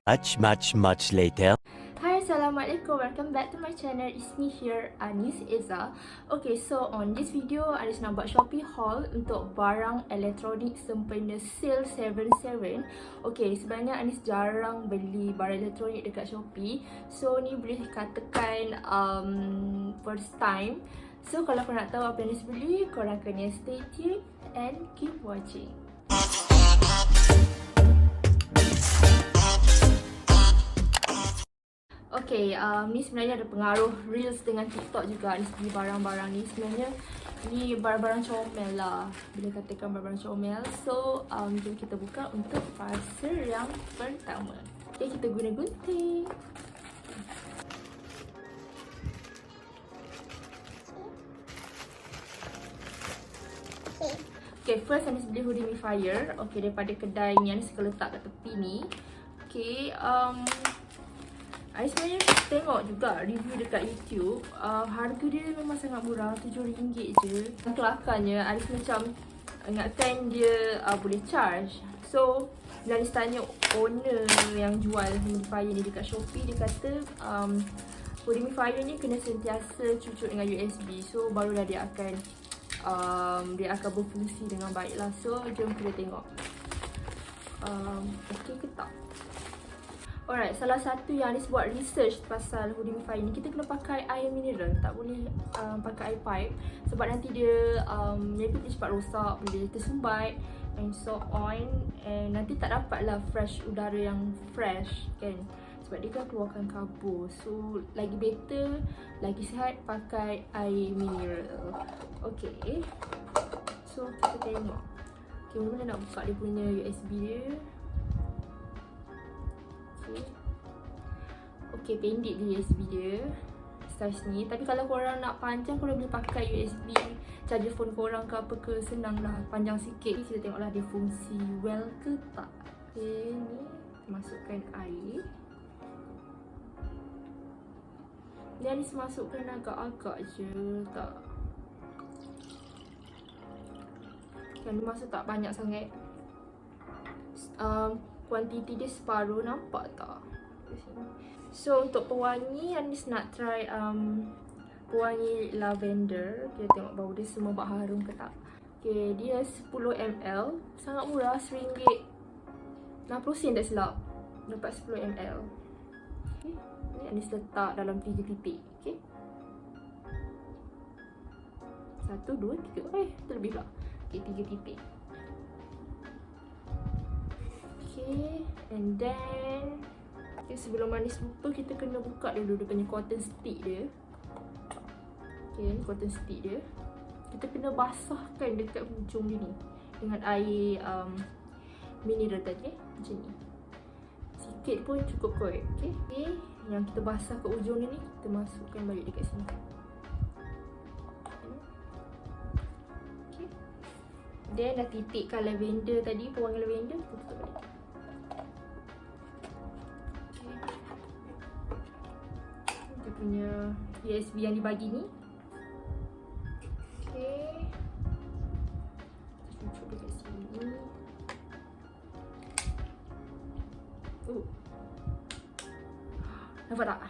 Much later. Hi, Assalamualaikum. Welcome back to my channel. It's me here, Annis Ezza. Okay, so on this video, Annis nak buat Shopee Haul untuk barang elektronik sempena Sale 77. Okay, sebenarnya Annis jarang beli barang elektronik dekat Shopee. So, ni boleh katakan first time. So, kalau korang nak tahu apa yang Annis beli, korang kena stay tuned and keep watching. Okay, ni sebenarnya ada pengaruh Reels dengan TikTok juga. Ni beli barang-barang ni. Sebenarnya ni barang-barang comel lah. Boleh katakan barang-barang comel. So, jom kita buka untuk parcel yang pertama. Okay, kita guna gunting. Okay, first Anis beli Humidifier. Okay, daripada kedai ni Anis akan letak kat tepi ni. Okay, Anis sebenarnya tengok juga review dekat YouTube. Harga dia memang sangat murah, RM7 je. Kelakarnya Anis macam ingatkan dia boleh charge. So, bila Anis tanya owner yang jual humidifier ni dekat Shopee, dia kata humidifier ni kena sentiasa cucuk dengan USB. So, barulah dia akan berfungsi dengan baik lah. So, jom kita tengok okey ke tak. Alright, salah satu yang Anis buat research pasal humidifier ni, kita kena pakai air mineral, tak boleh pakai air pipe. Sebab nanti dia maybe dia cepat rosak, boleh tersumbat and so on. And nanti tak dapat lah fresh udara yang fresh kan, sebab dia kan keluarkan kabur. So lagi better, lagi sihat pakai air mineral. Okay, so kita tengok. Okay, mula nak buka dia punya USB dia. Okay, pendek dia USB dia size ni. Tapi kalau korang nak panjang, korang boleh pakai USB charger phone korang ke apa ke, senang lah, panjang sikit. Kita tengoklah dia fungsi well ke tak. Okay, ni masukkan air. Dia ni masukkan agak-agak je, tak. Yang ni masuk tak banyak sangat. Kuantiti dia separuh, nampak tak? So untuk pewangi, Anis nak try pewangi lavender. Kita tengok bau dia semua bak harum ke tak. Okay, dia 10 ml. Sangat murah, RM1. 60 sen tak silap. Dapat 10 ml. Okay, ni Anis letak dalam 3 titik. Okay, 1, 2, 3. Terlebih pula. Okay, 3 titik. Okay, and then okay, sebelum Anis lupa, kita kena buka dulu dia punya cotton stick dia. Okay, ni cotton stick dia. Kita kena basahkan dekat hujung dia ni dengan air mineral tadi, macam ni. Sikit pun cukup kot. Okay, yang kita basah kat hujung dia ni, kita masukkan balik dekat sini. Okay, then dah titikkan lavender tadi, pewangi lavender, kita tutup balik. Punya USB yang dibagi ni. Okay, cucuk dekat sini. Nampak tak?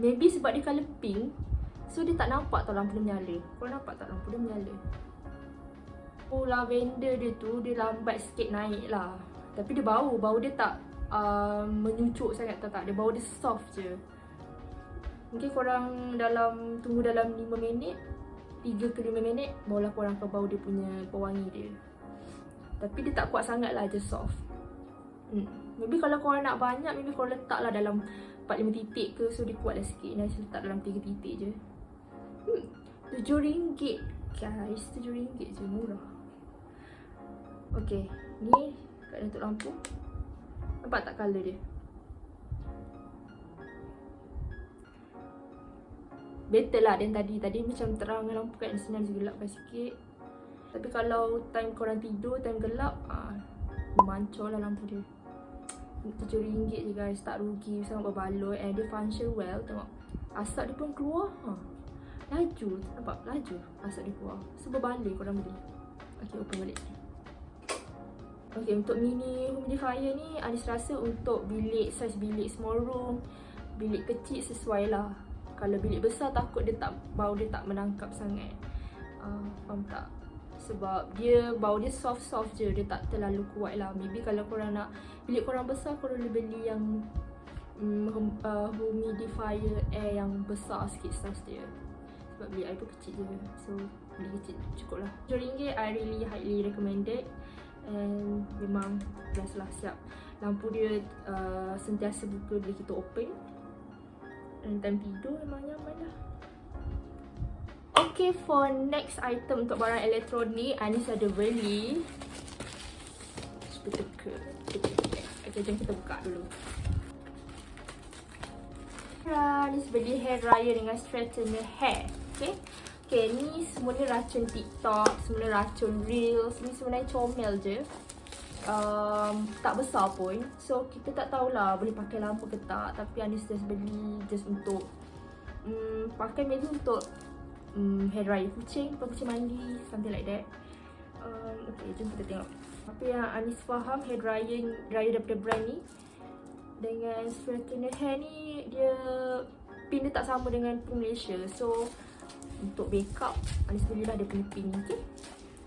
Maybe sebab dia colour pink, so dia tak nampak tau lampu dia menyala. Kau nampak tak lampu dia menyala? Oh, lavender dia tu dia lambat sikit naik lah. Tapi dia bau dia tak menyucuk sangat, tak. Dia bau dia soft je. Mungkin korang tunggu dalam 5 minit, 3 ke 5 minit, barulah korang akan bau dia punya pewangi dia. Tapi dia tak kuat sangat lah, je soft. Maybe kalau korang nak banyak, maybe korang letak lah dalam 4-5 titik ke, so dia kuat lah sikit. Nanti letak dalam 3 titik je. RM7 guys, RM7 je, murah. Okay, ni kat datuk lampu. Nampak tak colour dia? Better lah dan tadi macam terang lampu kat sini, dia gelapkan sikit. Tapi kalau time korang tidur, time gelap, mancor lah lampu dia. RM7 je guys, tak rugi, sangat berbaloi. And dia function well, tengok asap dia pun keluar. Laju, nampak? Laju asap dia keluar. So berbaloi korang beli. Okay, open balik. Okay, untuk mini humidifier ni Anis rasa untuk bilik, saiz bilik small room, bilik kecil sesuai lah. Kalau bilik besar takut bau dia tak menangkap sangat. Faham tak? Sebab bau dia soft-soft je, dia tak terlalu kuat lah. Maybe kalau korang nak bilik korang besar, korang boleh beli yang humidifier air yang besar sikit saiz dia. Sebab bilik I pun kecil je, so beli kecil cukup lah. RM7 I really highly recommended. And memang best lah, siap. Lampu dia sentiasa buka bila kita open. And time tidur memang nyaman lah. Okay, for next item untuk barang elektronik, Anis ada beli. Okay, jom kita buka dulu. Anis beli hair dryer dengan straightener hair. Okay, ni semuanya racun TikTok, semuanya racun Reels. Ni sebenarnya comel je, tak besar pun. So kita tak tahulah boleh pakai lama ke tak. Tapi Anis just beli just untuk pakai, maybe untuk hair dryer kucing, kucing mandi, something like that. Okay, jom kita tengok apa yang Anis faham hair dryer daripada brand ni. Dengan straightener hair ni, pin dia tak sama dengan pin Malaysia. So untuk backup, Anis belilah dia punya pin ni. Okay,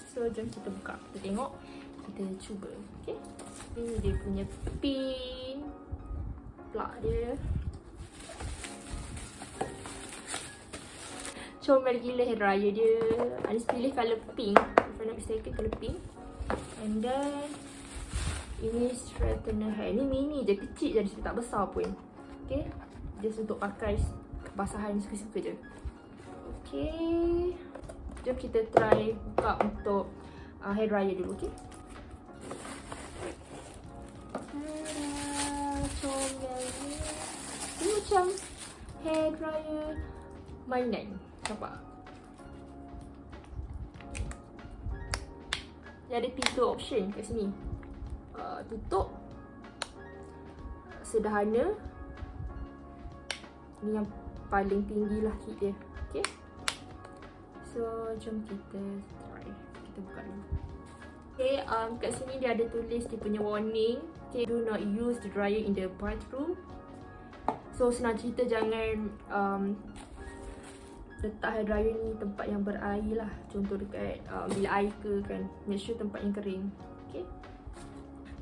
so jom kita buka, kita tengok, kita cuba. Okay, ini dia punya pin, plug dia. Comel gila hair dryer dia. Anis pilih colour pink, if I'm not mistaken, colour pink. And then ini straightener hair. Ni mini je, kecil je, tak besar pun. Okay, just untuk pakai basahan suka-suka je. Okay, jom kita try buka untuk hair dryer dulu. Okay, comel ni. Ini macam hair dryer mainan, nampak? Dia ada 3 option kat sini. Tutup, sederhana, ni yang paling tinggi lah heat dia. Okay, so jom kita try, kita buka dulu. Okay, kat sini dia ada tulis dia punya warning. Okay, do not use the dryer in the bathroom. So senang cerita, jangan letak hair dryer ni tempat yang berair lah. Contoh dekat bilik air ke kan, make sure tempat yang kering. Okay,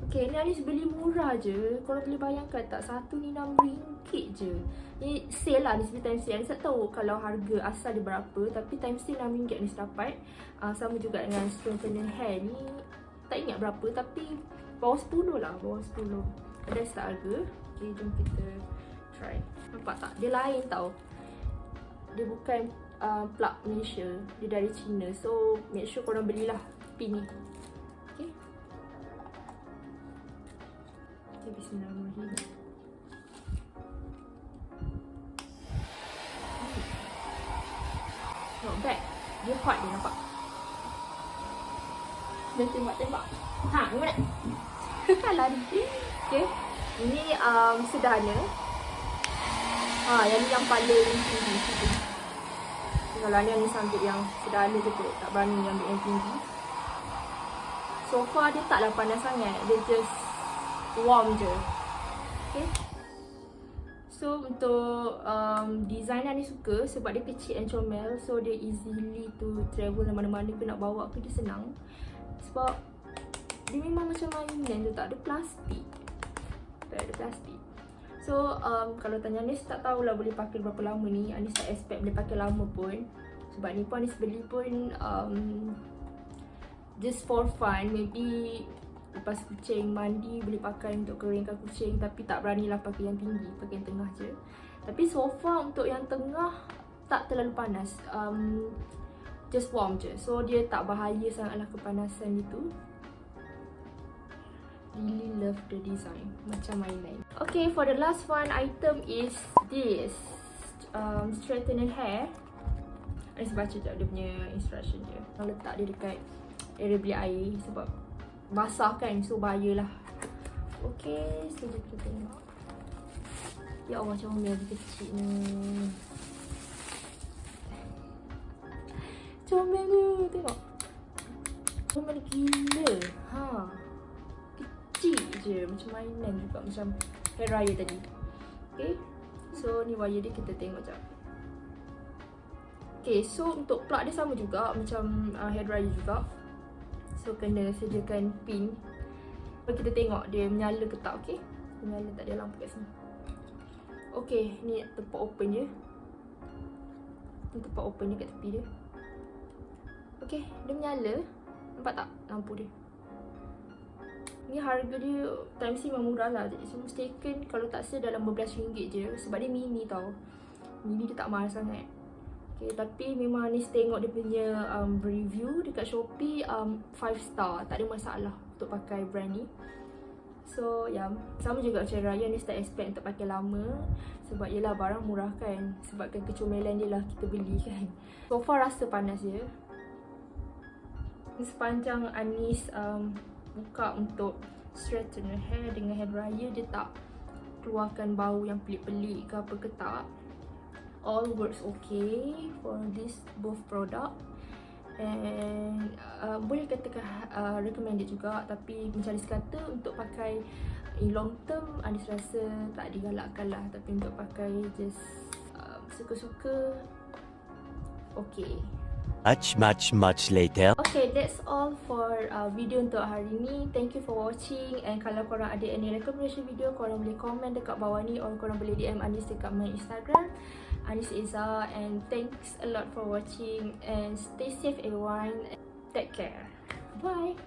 okay, ni Anis beli murah je. Korang boleh bayangkan tak, satu ni RM6 je. Ni sale lah, Anis beli time sale. Anis tak tahu kalau harga asal dia berapa, tapi time sale RM6 Anis dapat. Sama juga dengan straightener hair ni, tak ingat berapa, tapi bawah 10 lah, bawah 10. Ada start harga. Okay, jom kita try. Nampak tak? Dia lain tau. Dia bukan plug Malaysia, dia dari China. So make sure korang belilah pin ni. Okay, okay, bismillahirrahmanirrahim. Not bad, dia hot dia, nampak? Dia tembak-tembak. Ha, ni mana? Lari. Okay, ini sederhana. Yang ni yang paling tinggi. Kalau ni Anis ambil yang sederhana je kot, tak berani ambil yang tinggi. So far dia taklah panas sangat, dia just warm je. Okay, so untuk design Anis suka sebab dia kecil dan comel. So dia easily to travel mana-mana ke, nak bawa ke dia senang. Sebab dia memang macam mainan tu, tak ada plastik. Tak ada plastik. So kalau tanya Anis, tak tahulah boleh pakai berapa lama ni. Anis tak expect boleh pakai lama pun. Sebab ni pun Anis beli pun just for fun. Maybe lepas kucing mandi boleh pakai untuk keringkan kucing. Tapi tak beranilah pakai yang tinggi, pakai yang tengah je. Tapi so far untuk yang tengah tak terlalu panas, just warm je. So dia tak bahaya sangatlah kepanasan itu. Really love the design, macam mainan. Okay, for the last one item is this straightener hair. Anis baca sekejap dia punya instruction je. Letak dia dekat area bilik air sebab basah kan, so bahayalah. Okay, so kita tengok. Ya Allah, macam dia kecil ni. Comel tu, tengok. Comel gila. je, macam mainan juga, macam hair dryer tadi. Okay, so ni wire dia, kita tengok sekejap. Okay, so untuk plug dia sama juga macam hair dryer juga. So kena sediakan pin. Kita tengok dia menyala ke tak. Okay, dia menyala tak, ada lampu kat sini. Okay, ni tempat open dia. Ni tempat open dia kat tepi dia. Okay, dia menyala. Nampak tak lampu dia? Ni harga dia time C memang murah lah. So mistaken kalau tak salah dalam berbelas ringgit je. Sebab dia mini tau. Mini dia tak mahal sangat. Okay, tapi memang Anis tengok dia punya review dekat Shopee 5 star. Tak ada masalah untuk pakai brand ni. So sama juga macam Raya, Anis tak expect untuk pakai lama. Sebab yelah barang murah kan. Sebabkan kecomelan dia lah kita beli kan. So far rasa panas je. Sepanjang Anis buka untuk straighten hair dengan hair dryer, dia tak keluarkan bau yang pelik-pelik ke apa ke tak. All works okay for this both product. And boleh katakan recommended juga. Tapi macam Anis kata, untuk pakai in long term Anis rasa tak digalakkan lah. Tapi untuk pakai just suka-suka, okay. Much later. Okay, that's all for video untuk hari ni. Thank you for watching. And kalau korang ada any recommendation video, korang boleh komen dekat bawah ni, or korang boleh DM Anis dekat my Instagram, Annis Ezza. And thanks a lot for watching, and stay safe everyone. Take care. Bye.